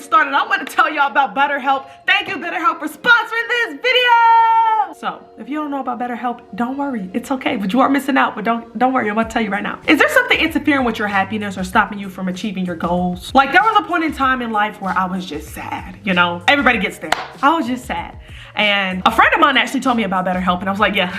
get started, I want to tell y'all about BetterHelp. Thank you, BetterHelp, for sponsoring this video. So, if you don't know about BetterHelp, don't worry. It's okay, but you are missing out. But don't worry, I'm about to tell you right now. Is there something interfering with your happiness or stopping you from achieving your goals? Like, there was a point in time in life where I was just sad, you know? Everybody gets there. I was just sad. And a friend of mine actually told me about BetterHelp, and I was like, yeah.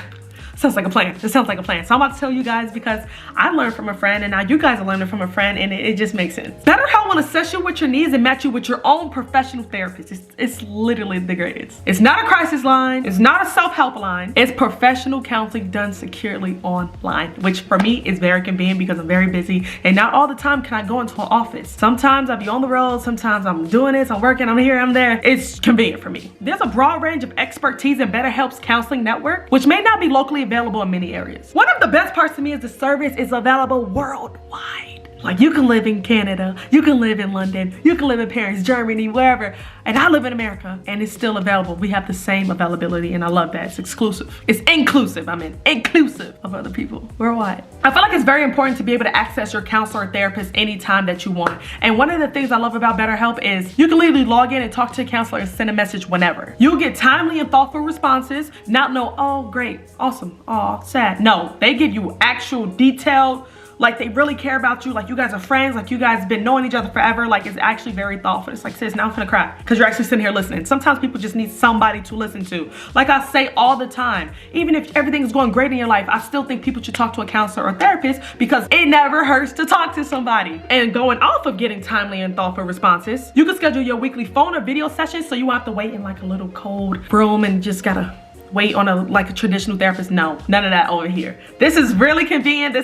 Sounds like a plan. This sounds like a plan. So I'm about to tell you guys because I learned from a friend and now you guys are learning from a friend, and it just makes sense. BetterHelp will assess you with your needs and match you with your own professional therapist. It's literally the greatest. It's not a crisis line. It's not a self-help line. It's professional counseling done securely online, which for me is very convenient because I'm very busy and not all the time can I go into an office. Sometimes I'll be on the road. Sometimes I'm doing this, I'm working, I'm here, I'm there. It's convenient for me. There's a broad range of expertise in BetterHelp's counseling network, which may not be locally available in many areas. One of the best parts to me is the service is available worldwide. Like, you can live in Canada, you can live in London, you can live in Paris, Germany, wherever, and I live in America, and it's still available. We have the same availability, and I love that. It's exclusive. It's inclusive, inclusive of other people worldwide. I feel like it's very important to be able to access your counselor or therapist anytime that you want. And one of the things I love about BetterHelp is you can literally log in and talk to a counselor and send a message whenever. You'll get timely and thoughtful responses, not no, oh, great, awesome, oh, sad. No, they give you actual detailed, like they really care about you, like you guys are friends, like you guys been knowing each other forever. Like, it's actually very thoughtful. It's like, sis, now I'm gonna cry because you're actually sitting here listening. Sometimes people just need somebody to listen to. Like I say all the time, even if everything's going great in your life, I still think people should talk to a counselor or therapist because it never hurts to talk to somebody. And going off of getting timely and thoughtful responses, you can schedule your weekly phone or video sessions so you won't have to wait in like a little cold room and just gotta wait on a traditional therapist. No, none of that over here. This is really convenient.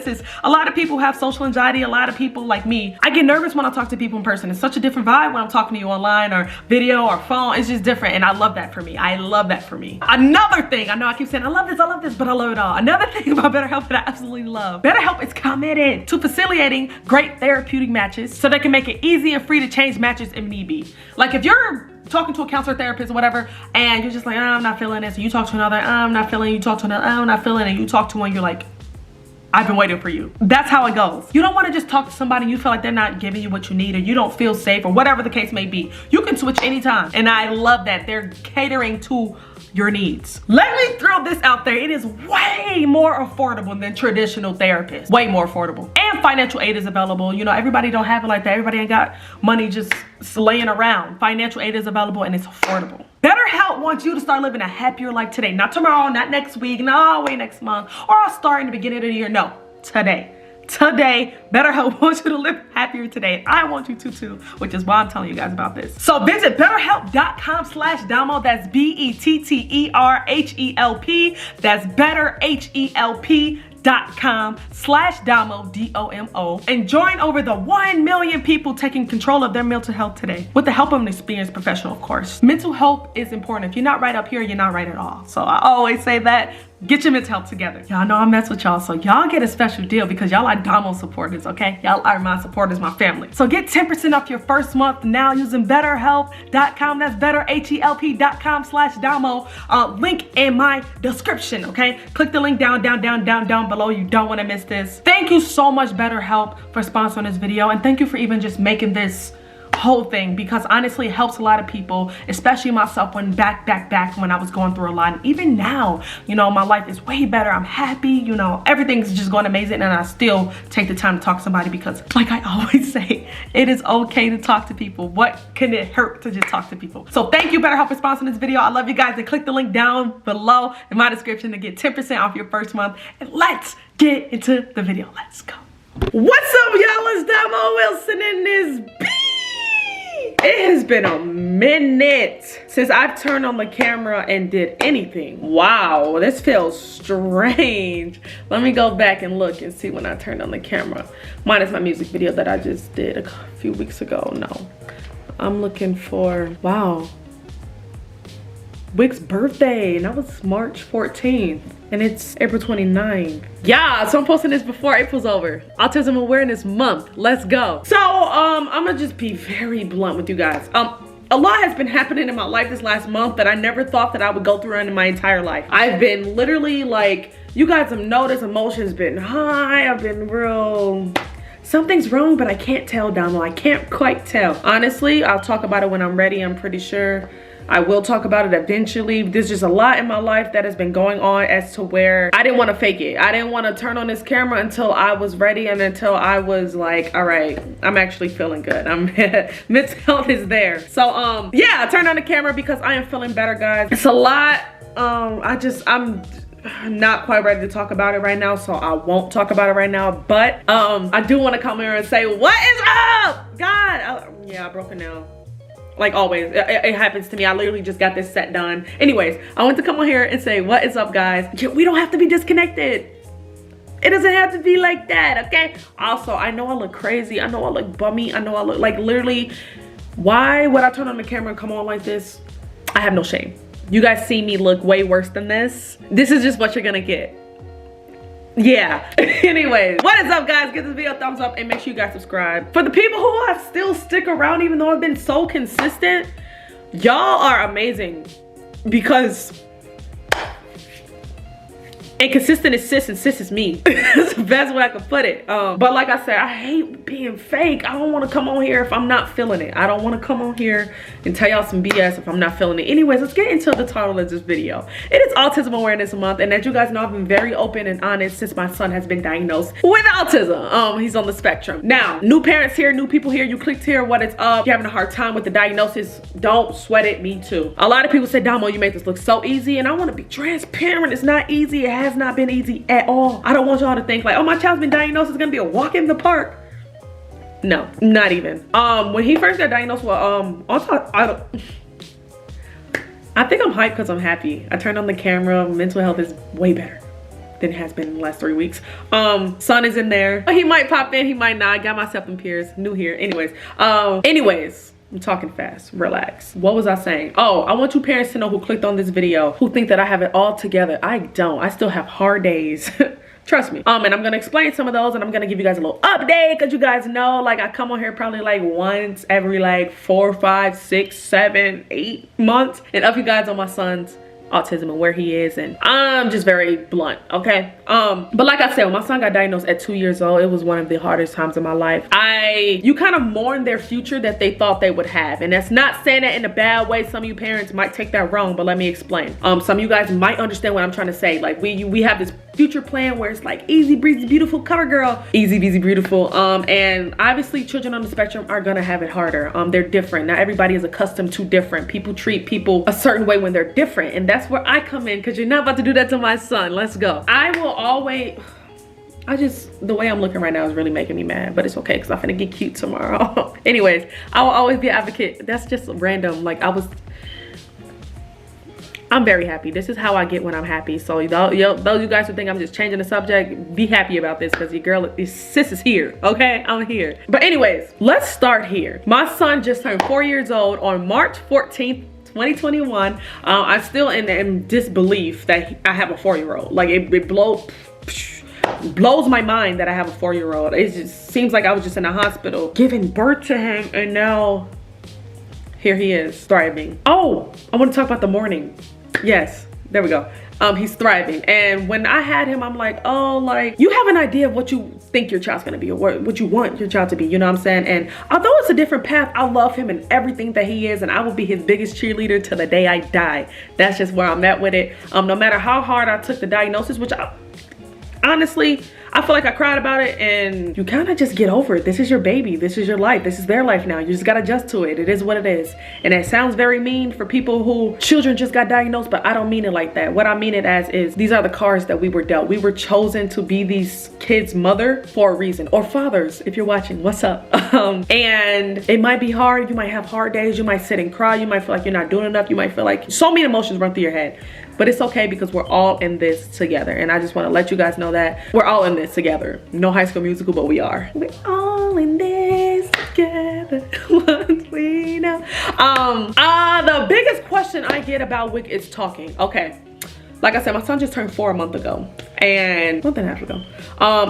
A lot of people have social anxiety. A lot of people like me, I get nervous when I talk to people in person. It's such a different vibe when I'm talking to you online or video or phone. It's just different, and I love that for me. I love that for me. Another thing, I know I keep saying I love this, but I love it all. Another thing about BetterHelp that I absolutely love, BetterHelp is committed to facilitating great therapeutic matches so they can make it easy and free to change matches if need be. Like, if you're talking to a counselor, therapist, or whatever, and you're just like, oh, I'm not feeling this. You talk to another, oh, I'm not feeling it. You talk to another, oh, I'm not feeling it. You talk to one, you're like, I've been waiting for you. That's how it goes. You don't want to just talk to somebody and you feel like they're not giving you what you need, or you don't feel safe, or whatever the case may be. You can switch anytime, and I love that they're catering to your needs. Let me throw this out there. It is way more affordable than traditional therapists. Way more affordable. And financial aid is available. You know, everybody don't have it like that. Everybody ain't got money just laying around. Financial aid is available and it's affordable. BetterHelp wants you to start living a happier life today. Not tomorrow, not next week, no, wait next month, or I'll start in the beginning of the year. No, today. Today, BetterHelp wants you to live happier today. I want you to too, which is why I'm telling you guys about this. So visit betterhelp.com/Domo. That's BetterHelp. That's betterhelp.com/Domo, D-O-M-O, and join over the 1 million people taking control of their mental health today with the help of an experienced professional, of course. Mental health is important. If you're not right up here, you're not right at all. So I always say that. Get your mental health together. Y'all know I mess with y'all, so y'all get a special deal because y'all are Domo supporters, okay? Y'all are my supporters, my family. So get 10% off your first month now using betterhelp.com. That's betterhelp.com/Domo. Link in my description, okay? Click the link down below. You don't want to miss this. Thank you so much, BetterHelp, for sponsoring this video, and thank you for even just making this whole thing, because honestly it helps a lot of people, especially myself, when back when I was going through a lot. And even now, you know, my life is way better. I'm happy, you know, everything's just going amazing, and I still take the time to talk to somebody because, like I always say, it is okay to talk to people. What can it hurt to just talk to people? So thank you, BetterHelp, for sponsoring this video. I love you guys, and click the link down below in my description to get 10% off your first month. And let's get into the video. Let's go. What's up, y'all? It's Domo Wilson in this beat. It has been a minute since I've turned on the camera and did anything. Wow, this feels strange. Let me go back and look and see when I turned on the camera. Minus my music video that I just did a few weeks ago. No, I'm looking for, wow, Wick's birthday, and that was March 14th. And it's April 29th. Yeah, so I'm posting this before April's over. Autism Awareness Month. Let's go. So, I'm gonna just be very blunt with you guys. A lot has been happening in my life this last month that I never thought that I would go through in my entire life. I've been literally, like, you guys have noticed, emotions been high. I've been real something's wrong, but I can't tell, Domo. I can't quite tell. Honestly, I'll talk about it when I'm ready. I'm pretty sure I will talk about it eventually. There's just a lot in my life that has been going on as to where I didn't want to fake it. I didn't want to turn on this camera until I was ready and until I was like, all right, I'm actually feeling good. Mental health is there. So yeah, I turned on the camera because I am feeling better, guys. It's a lot. I'm not quite ready to talk about it right now, so I won't talk about it right now, but I do want to come here and say, what is up, God? Yeah, I broke it now. Like always, it happens to me. I literally just got this set done. Anyways, I want to come on here and say, what is up, guys? We don't have to be disconnected. It doesn't have to be like that, okay? Also, I know I look crazy. I know I look bummy. I know I look like literally, why would I turn on the camera and come on like this? I have no shame. You guys see me look way worse than this. This is just what you're gonna get. Yeah. Anyways, what is up, guys? Give this video a thumbs up and make sure you guys subscribe. For the people who have still stick around even though I've been so consistent, y'all are amazing, because inconsistent is sis and sis is me. That's the best way I could put it. But like I said, I hate being fake. I don't want to come on here if I'm not feeling it. I don't want to come on here and tell y'all some BS if I'm not feeling it. Anyways, let's get into the title of this video. It is Autism Awareness Month, and as you guys know, I've been very open and honest since my son has been diagnosed with autism. He's on the spectrum. Now, new parents here, new people here, you clicked here, what is up? If you're having a hard time with the diagnosis, don't sweat it, me too. A lot of people say, Domo, you make this look so easy, and I want to be transparent. It's not easy. It has not been easy at all. I don't want y'all to think like, oh, my child's been diagnosed, it's gonna be a walk in the park. No, not even. When he first got diagnosed with I think I'm hyped because I'm happy. I turned on the camera. Mental health is way better than it has been in the last 3 weeks. Son is in there. He might pop in, he might not. Got myself in peers, new here. Anyways, I'm talking fast, relax. What was I saying? Oh, I want you parents to know who clicked on this video, who think that I have it all together. I don't. I still have hard days. Trust me. And I'm gonna explain some of those, and I'm gonna give you guys a little update, because you guys know, like, I come on here probably like once every like 4, 5, 6, 7, 8 months and up you guys on my son's autism and where he is, and I'm just very blunt, okay? But like I said, when my son got diagnosed at 2 years old, it was one of the hardest times of my life. You kind of mourn their future that they thought they would have, and that's not saying that in a bad way. Some of you parents might take that wrong, but let me explain. Some of you guys might understand what I'm trying to say. Like, we have this future plan where it's like easy breezy beautiful cover girl, easy breezy beautiful, and obviously children on the spectrum are gonna have it harder. They're different. Not everybody is accustomed to different. People treat people a certain way when they're different, and that's where I come in, because you're not about to do that to my son. Let's go. I will always, the way I'm looking right now is really making me mad, but it's okay because I'm finna get cute tomorrow. Anyways, I will always be an advocate. That's just random. Like, I'm very happy. This is how I get when I'm happy. So those you guys who think I'm just changing the subject, be happy about this, because your girl, sis is here, okay? I'm here. But anyways, let's start here. My son just turned 4 years old on March 14th, 2021. I'm still in disbelief that I have a 4-year-old. Like, it blows my mind that I have a 4-year-old. It just seems like I was just in a hospital giving birth to him, and now here he is, thriving. Oh, I want to talk about the morning. Yes, there we go. He's thriving. And when I had him, I'm like, oh, like, you have an idea of what you think your child's gonna be, or what you want your child to be, you know what I'm saying? And although it's a different path, I love him and everything that he is, and I will be his biggest cheerleader till the day I die. That's just where I'm at with it. No matter how hard I took the diagnosis, which honestly, I feel like I cried about it, and you kind of just get over it. This is your baby. This is your life. This is their life now. You just got to adjust to it. It is what it is. And it sounds very mean for people who children just got diagnosed, but I don't mean it like that. What I mean it as is, these are the cards that we were dealt. We were chosen to be these kids' mother for a reason, or fathers, if you're watching, what's up? And it might be hard. You might have hard days. You might sit and cry. You might feel like you're not doing enough. You might feel like so many emotions run through your head. But it's okay, because we're all in this together. And I just want to let you guys know that we're all in this together. No High School Musical, but we are. We're all in this together. Once we know. The biggest question I get about Wick is talking. Okay. Like I said, my son just turned 4 a month ago. And month and a half ago.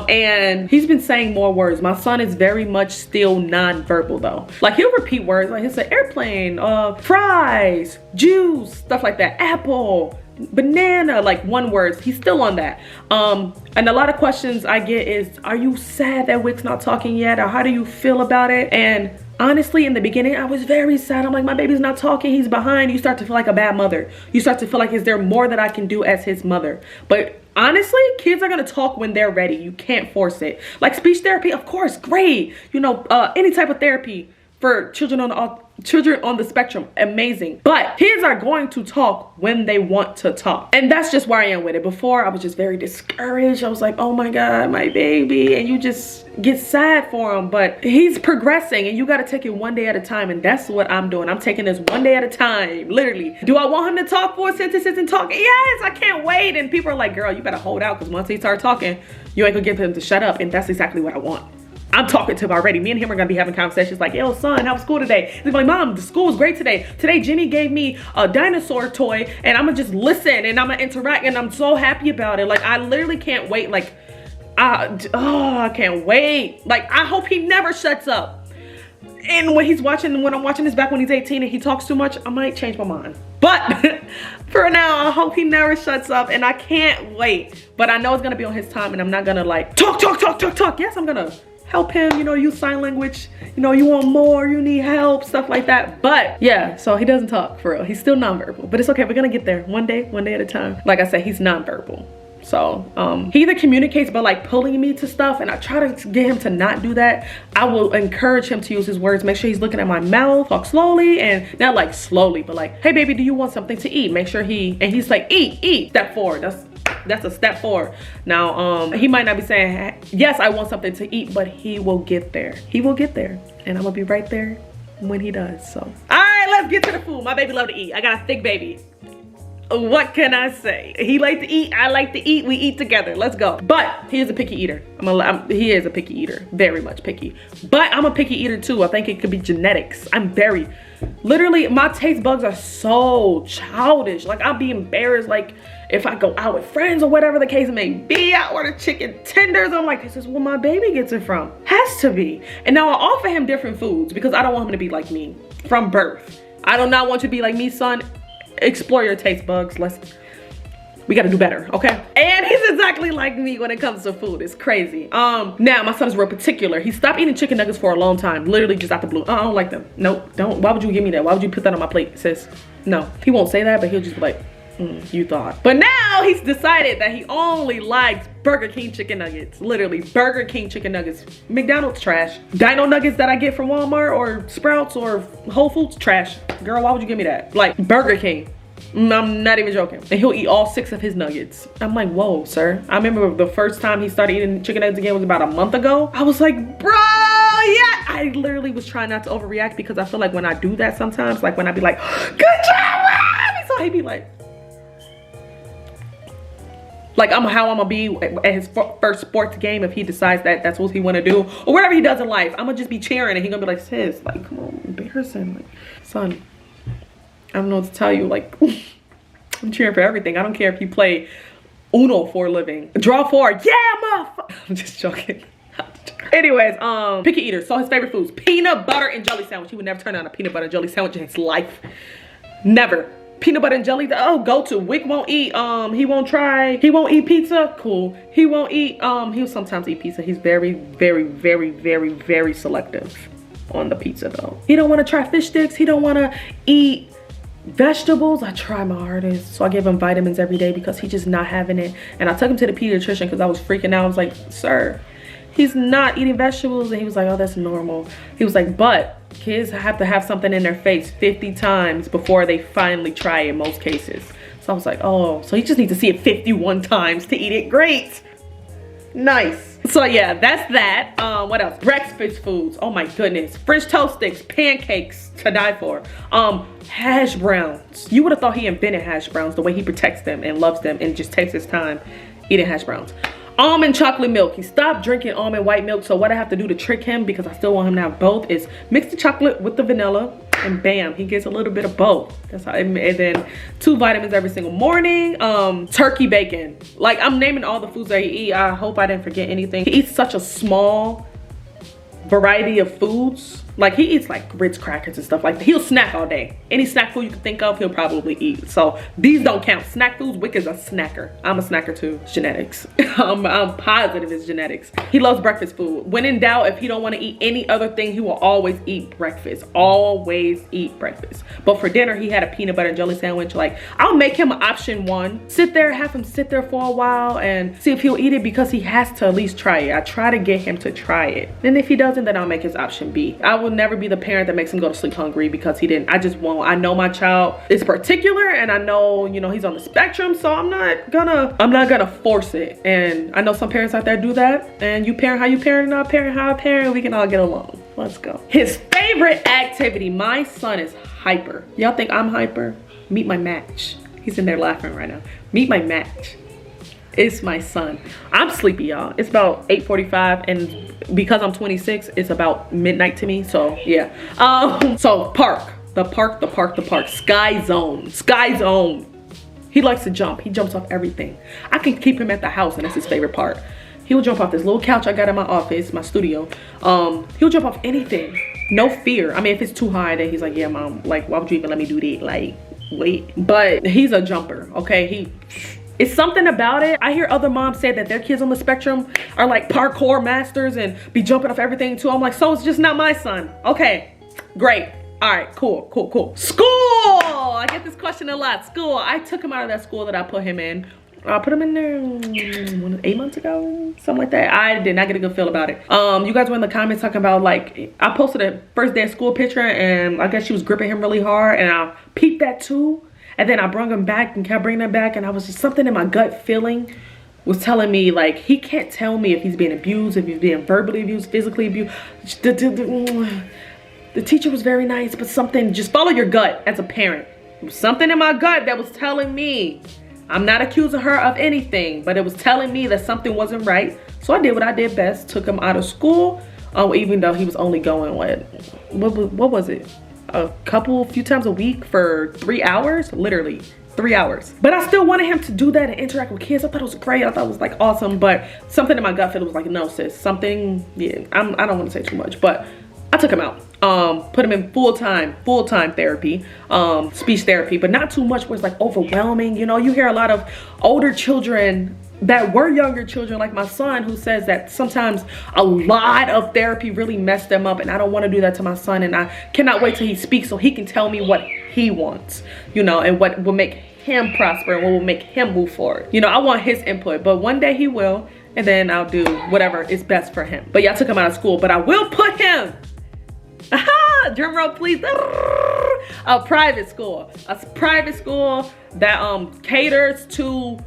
And he's been saying more words. My son is very much still non-verbal though. Like, he'll repeat words, like he'll say airplane, fries, juice, stuff like that, apple, banana, like one words. He's still on that. And a lot of questions I get is, are you sad that Wick's not talking yet? Or how do you feel about it? And honestly, in the beginning, I was very sad. I'm like, my baby's not talking, he's behind. You start to feel like a bad mother. You start to feel like, is there more that I can do as his mother? But honestly, kids are gonna talk when they're ready. You can't force it. Like speech therapy, of course, great. You know, any type of therapy for children on the spectrum, amazing. But kids are going to talk when they want to talk. And that's just where I am with it. Before, I was just very discouraged. I was like, oh my God, my baby. And you just get sad for him. But he's progressing and you got to take it one day at a time. And that's what I'm doing. I'm taking this one day at a time, literally. Do I want him to talk 4 sentences and talk? Yes, I can't wait. And people are like, girl, you better hold out, because once he starts talking, you ain't gonna get him to shut up. And that's exactly what I want. I'm talking to him already. Me and him are gonna be having conversations like, yo son, how was school today? He's like, Mom, the school was great today. Today Jenny gave me a dinosaur toy and I'm gonna just listen and I'm gonna interact and I'm so happy about it. Like, I literally can't wait. Like, I can't wait. Like, I hope he never shuts up. And when I'm watching this back when he's 18 and he talks too much, I might change my mind. But for now, I hope he never shuts up and I can't wait. But I know it's gonna be on his time and I'm not gonna like talk. Yes, I'm gonna help him, you know, use sign language, you know, you want more, you need help, stuff like that. But yeah, so he doesn't talk for real. He's still nonverbal, but it's okay. We're gonna get there one day at a time. Like I said, he's nonverbal. So he either communicates by like pulling me to stuff, and I try to get him to not do that. I will encourage him to use his words. Make sure he's looking at my mouth, talk slowly, and not like slowly, but like, hey baby, do you want something to eat? Make sure he's like, eat, step forward. That's a step forward. Now, he might not be saying, yes, I want something to eat, but he will get there. He will get there. And I'm gonna be right there when he does, so. All right, let's get to the food. My baby love to eat. I got a thick baby. What can I say? He like to eat, I like to eat, we eat together. Let's go. But he is a picky eater. He is a picky eater, very much picky. But I'm a picky eater too. I think it could be genetics. Literally, my taste buds are so childish. Like, I'll be embarrassed, like, if I go out with friends or whatever the case may be, I order chicken tenders. I'm like, this is where my baby gets it from. Has to be. And now I offer him different foods because I don't want him to be like me from birth. I do not want you to be like me, son. Explore your taste bugs. We gotta do better, okay? And he's exactly like me when it comes to food. It's crazy. Now my son is real particular. He stopped eating chicken nuggets for a long time, literally just out the blue. I don't like them. Nope, don't. Why would you give me that? Why would you put that on my plate, sis? No, he won't say that, but he'll just be like, you thought. But now he's decided that he only likes Burger King chicken nuggets. Literally, Burger King chicken nuggets. McDonald's, trash. Dino nuggets that I get from Walmart or Sprouts or Whole Foods, trash. Girl, why would you give me that? Like, Burger King. I'm not even joking. And he'll eat all 6 of his nuggets. I'm like, whoa, sir. I remember the first time he started eating chicken nuggets again was about a month ago. I was like, bro, yeah. I literally was trying not to overreact because I feel like when I do that sometimes, like when I be like, good job, so he'd be like how I'm gonna be at his first sports game if he decides that that's what he wanna do or whatever he does in life. I'm gonna just be cheering and he gonna be like, sis, like, come on, embarrassing, like, son, I don't know what to tell you. Like, I'm cheering for everything. I don't care if you play Uno for a living. Draw 4, yeah, motherfucker. I'm just joking. Anyways, picky eater. So his favorite foods: peanut butter and jelly sandwich. He would never turn down a peanut butter and jelly sandwich in his life. Never. Peanut butter and jelly, oh, go to. Wick won't eat, he won't eat pizza, cool. He won't eat, he'll sometimes eat pizza. He's very, very, very, very, very selective on the pizza though. He don't wanna try fish sticks. He don't wanna eat vegetables. I try my hardest. So I give him vitamins every day because he's just not having it. And I took him to the pediatrician because I was freaking out. I was like, sir, he's not eating vegetables. And he was like, oh, that's normal. He was like, but kids have to have something in their face 50 times before they finally try it in most cases. So I was like, oh, so you just need to see it 51 times to eat it. Great. Nice. So yeah, that's that. What else? Breakfast foods. Oh my goodness. French toast sticks, pancakes to die for. Hash browns. You would have thought he invented hash browns, the way he protects them and loves them and just takes his time eating hash browns. Almond chocolate milk. He stopped drinking almond white milk. So what I have to do to trick him, because I still want him to have both, is mix the chocolate with the vanilla and bam, he gets a little bit of both. That's how. And then 2 vitamins every single morning. Turkey bacon. Like, I'm naming all the foods that he eats. I hope I didn't forget anything. He eats such a small variety of foods. Like, he eats like Ritz crackers and stuff like that. He'll snack all day. Any snack food you can think of, he'll probably eat. So these don't count. Snack foods, Wick is a snacker. I'm a snacker too. It's genetics. I'm positive it's genetics. He loves breakfast food. When in doubt, if he don't want to eat any other thing, he will always eat breakfast. Always eat breakfast. But for dinner, he had a peanut butter and jelly sandwich. Like, I'll make him an option 1. Sit there, have him sit there for a while and see if he'll eat it, because he has to at least try it. I try to get him to try it. And if he doesn't, then I'll make his option B. I will never be the parent that makes him go to sleep hungry because he didn't. I just won't. I know my child is particular, and I know, you know, he's on the spectrum, so I'm not gonna force it. And I know some parents out there do that, and you parent how you parent and I parent how I parent, we can all get along. Let's go. His favorite activity. My son is hyper. Y'all think I'm hyper? Meet my match. He's in there laughing right now. Meet my match. It's my son. I'm sleepy, y'all. It's about 8:45, and because I'm 26, it's about midnight to me. So yeah. So the park. Sky zone. He likes to jump. He jumps off everything. I can keep him at the house, and that's his favorite part. He'll jump off this little couch I got in my office, my studio. He'll jump off anything. No fear. I mean, if it's too high, then he's like, yeah, mom, like, why would you even let me do that? Like, wait. But he's a jumper, okay? It's something about it. I hear other moms say that their kids on the spectrum are like parkour masters and be jumping off everything too. I'm like, so it's just not my son. Okay, great. All right, cool. School! I get this question a lot. School. I took him out of that school that I put him in. I put him in there 8 months ago, something like that. I did not get a good feel about it. You guys were in the comments talking about, like, I posted a first day of school picture, and I guess she was gripping him really hard, and I peeped that too. And then I brought him back and kept bringing him back, and I was just, something in my gut feeling was telling me, like, he can't tell me if he's being abused, if he's being verbally abused, physically abused. The teacher was very nice, but something, just follow your gut as a parent. There was something in my gut that was telling me, I'm not accusing her of anything, but it was telling me that something wasn't right. So I did what I did best, took him out of school, even though he was only going, what was it? A few times a week for 3 hours, literally 3 hours. But I still wanted him to do that and interact with kids. I thought it was great. I thought it was like awesome, but something in my gut feel was like, no sis, something, yeah, I don't want to say too much, but I took him out, put him in full-time therapy, speech therapy, but not too much where it's like overwhelming. You know, you hear a lot of older children that were younger children, like my son, who says that sometimes a lot of therapy really messed them up, and I don't want to do that to my son, and I cannot wait till he speaks so he can tell me what he wants, you know, and what will make him prosper and what will make him move forward. You know, I want his input, but one day he will, and then I'll do whatever is best for him. But yeah, I took him out of school, but I will put him, drum roll please, a private school that caters to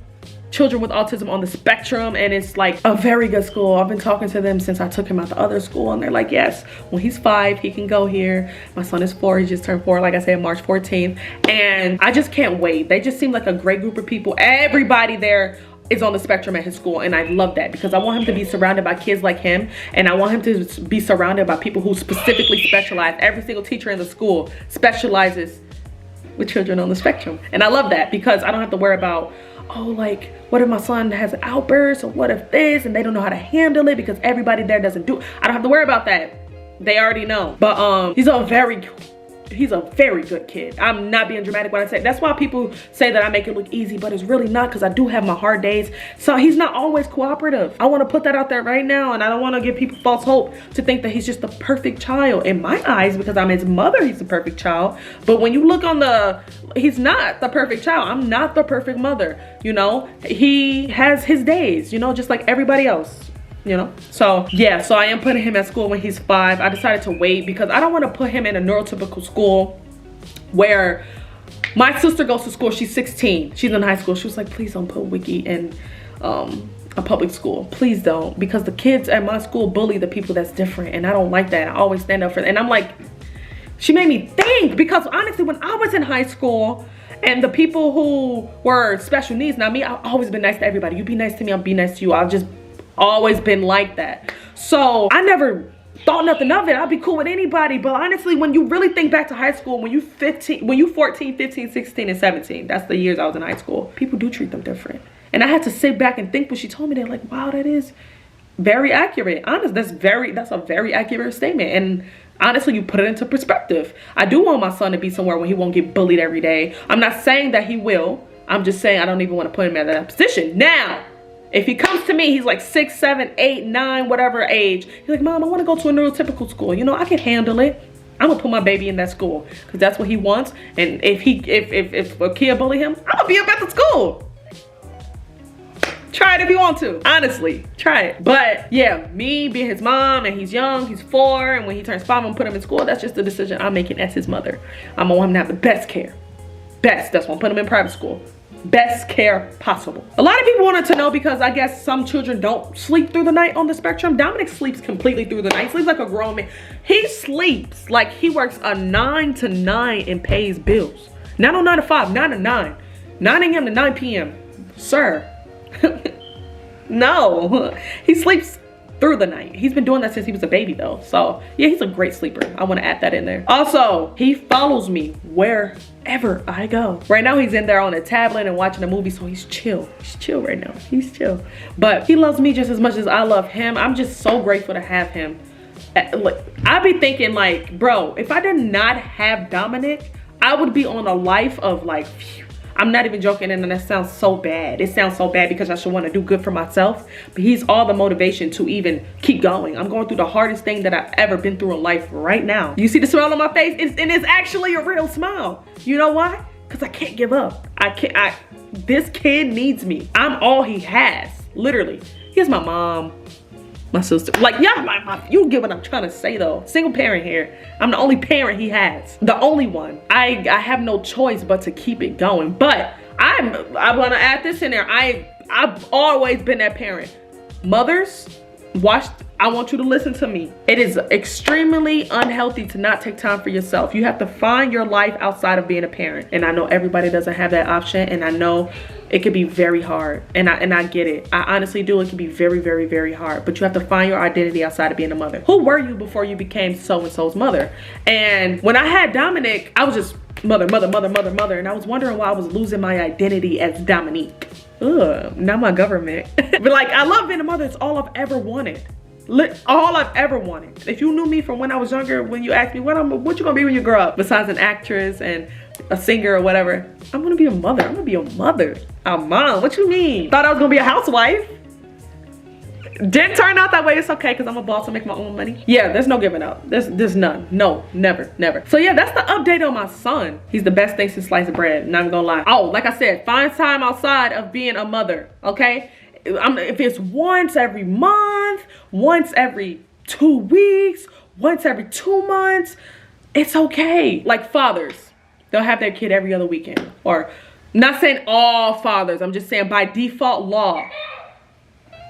children with autism on the spectrum, and it's like a very good school. I've been talking to them since I took him out the other school, and they're like, yes, when he's 5 he can go here. My son is 4, he just turned 4, like I said, March 14th, and I just can't wait. They just seem like a great group of people. Everybody there is on the spectrum at his school, and I love that because I want him to be surrounded by kids like him, and I want him to be surrounded by people who specifically specialize. Every single teacher in the school specializes with children on the spectrum, and I love that because I don't have to worry about, oh, like, what if my son has an outburst, or what if this, and they don't know how to handle it because everybody there doesn't do it. I don't have to worry about that. They already know. But he's a very good kid. I'm not being dramatic when I say. That's why people say that I make it look easy, but it's really not, because I do have my hard days. So he's not always cooperative. I want to put that out there right now, and I don't want to give people false hope to think that he's just the perfect child. In my eyes, because I'm his mother, he's the perfect child. But when you look on he's not the perfect child. I'm not the perfect mother, you know? He has his days, you know, just like everybody else. You know, so yeah, so I am putting him at school when he's 5. I decided to wait because I don't want to put him in a neurotypical school where my sister goes to school. She's 16, she's in high school. She was like, please don't put Wiki in a public school, please don't, because the kids at my school bully the people that's different, and I don't like that. I always stand up for it. And I'm like, she made me think, because honestly, when I was in high school and the people who were special needs, now me, I've always been nice to everybody. You be nice to me, I'll be nice to you. I've just always been like that. So I never thought nothing of it. I'll be cool with anybody. But honestly, when you really think back to high school, when you 14, 15, 16, and 17, that's the years I was in high school, people do treat them different. And I had to sit back and think when she told me that, like, wow, that is very accurate. Honest, that's a very accurate statement. And honestly, you put it into perspective. I do want my son to be somewhere where he won't get bullied every day. I'm not saying that he will. I'm just saying I don't even want to put him in that position. Now, if he comes to me, he's like 6, 7, 8, 9, whatever age. He's like, Mom, I want to go to a neurotypical school. You know, I can handle it. I'm gonna put my baby in that school because that's what he wants. And if a kid bully him, I'm gonna be up at the school. Try it if you want to. Honestly, try it. But yeah, me being his mom, and he's young, he's 4, and when he turns 5, I'm gonna put him in school. That's just the decision I'm making as his mother. I'm gonna want him to have the best care. Best. That's why I'm putting him in private school. Best care possible. A lot of people wanted to know because I guess some children don't sleep through the night on the spectrum. Dominic sleeps completely through the night. He sleeps like a grown man. He sleeps like he works a 9 to 9 and pays bills. Not on 9 to 5, 9 to 9. 9 a.m. to 9 p.m. Sir. No. He sleeps through the night. He's been doing that since he was a baby though. So yeah, he's a great sleeper. I want to add that in there. Also, he follows me wherever I go. Right now he's in there on a tablet and watching a movie, so he's chill. He's chill right now. He's chill. But he loves me just as much as I love him. I'm just so grateful to have him. Look, I be thinking like, bro, if I did not have Dominic, I would be on a life of like, phew. I'm not even joking, and that sounds so bad. It sounds so bad because I should want to do good for myself, but he's all the motivation to even keep going. I'm going through the hardest thing that I've ever been through in life right now. You see the smile on my face? And it's actually a real smile. You know why? Because I can't give up. This kid needs me. I'm all he has, literally. He has my mom, my sister. Like, yeah, you get what I'm trying to say though. Single parent here. I'm the only parent he has. The only one. I have no choice but to keep it going. But I want to add this in there. I've always been that parent. Mothers, I want you to listen to me. It is extremely unhealthy to not take time for yourself. You have to find your life outside of being a parent. And I know everybody doesn't have that option, and I know it could be very hard, and I get it. I honestly do. It can be very, very, very hard, but you have to find your identity outside of being a mother. Who were you before you became so-and-so's mother? And when I had Dominic, I was just mother, and I was wondering why I was losing my identity as Dominique. Ugh, not my government. But like, I love being a mother. It's all I've ever wanted. All I've ever wanted. If you knew me from when I was younger, when you asked me what you gonna be when you grow up, besides an actress and a singer or whatever, I'm gonna be a mother. I'm gonna be a mother. A mom. What you mean? Thought I was gonna be a housewife. Didn't turn out that way. It's okay because I'm a boss. I make my own money. Yeah, there's no giving up. There's none. No, never. So yeah, that's the update on my son. He's the best thing since sliced bread. Not even gonna lie. Oh, like I said, find time outside of being a mother. Okay. If it's once every month, once every 2 weeks, once every 2 months, it's okay. Like fathers, they'll have their kid every other weekend. Or not saying all fathers, I'm just saying by default law.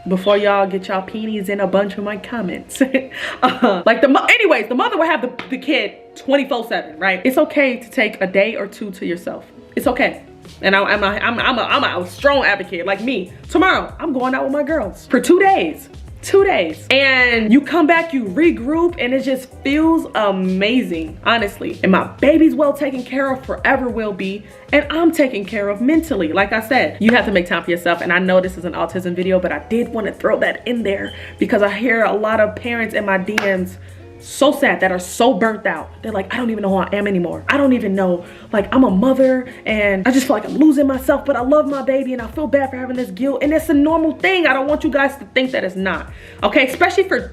Before y'all get y'all peonies in a bunch of my comments. Anyways, the mother will have the kid 24/7, right? It's okay to take a day or two to yourself. It's okay. And I'm a strong advocate. Like me, tomorrow I'm going out with my girls for 2 days. 2 days. And you come back, you regroup, and it just feels amazing, honestly. And my baby's well taken care of, forever will be. And I'm taken care of mentally. Like I said, you have to make time for yourself. And I know this is an autism video, but I did want to throw that in there because I hear a lot of parents in my DMs so sad that are so burnt out. They're like, I don't even know who I am anymore. I don't even know, like, I'm a mother and I just feel like I'm losing myself, but I love my baby and I feel bad for having this guilt. And it's a normal thing. I don't want you guys to think that it's not. Okay, especially for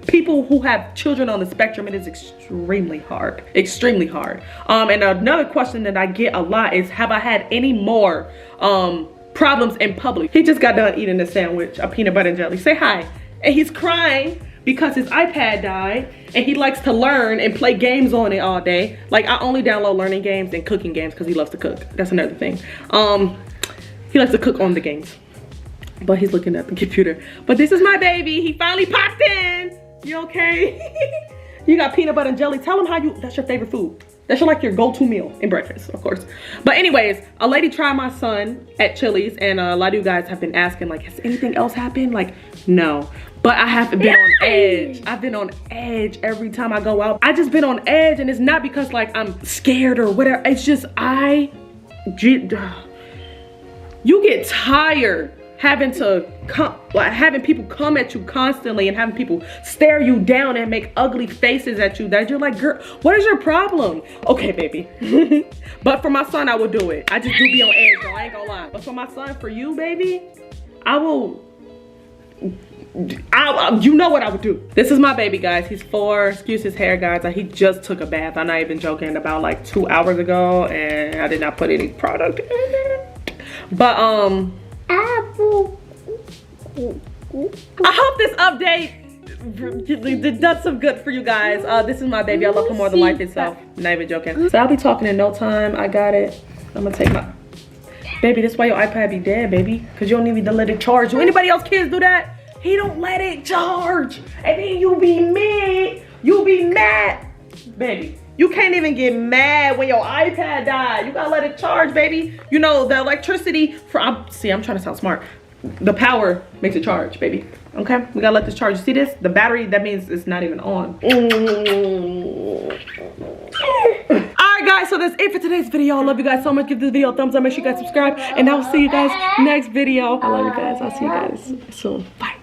people who have children on the spectrum, it is extremely hard. Extremely hard. And another question that I get a lot is, have I had any more problems in public? He just got done eating a sandwich, a peanut butter and jelly. Say hi. And he's crying because his iPad died and he likes to learn and play games on it all day. Like, I only download learning games and cooking games because he loves to cook. That's another thing. He likes to cook on the games, but he's looking at the computer. But this is my baby. He finally popped in. You okay? You got peanut butter and jelly. Tell him that's your favorite food. That's like your go-to meal in breakfast, of course. But anyways, a lady tried my son at Chili's, and a lot of you guys have been asking, like, has anything else happened? Like, no. But I have been on edge. I've been on edge every time I go out. I just been on edge, and it's not because like I'm scared or whatever. It's just you get tired having people come at you constantly and having people stare you down and make ugly faces at you that you're like, girl, what is your problem? Okay, baby. But for my son, I will do it. I just do be on edge, though, I ain't gonna lie. But for my son, for you, baby, I will, you know what I would do. This is my baby, guys. He's 4. Excuse his hair, guys. He just took a bath. I'm not even joking. About like 2 hours ago, and I did not put any product in it. But I hope this update does some good for you guys. This is my baby. I love him more than life itself. I'm not even joking. So I'll be talking in no time. I got it. I'm gonna take my baby. This why your iPad be dead, baby, because you don't even let it charge. Do anybody else kids do that? He don't let it charge, and then you be mad. You be mad, baby. You can't even get mad when your iPad died. You gotta let it charge, baby. You know, the electricity I'm trying to sound smart. The power makes it charge, baby. Okay, we gotta let this charge. You see this? The battery, that means it's not even on. Alright guys, so that's it for today's video. I love you guys so much. Give this video a thumbs up. Make sure you guys subscribe. And I'll see you guys next video. I love you guys. I'll see you guys soon. Bye.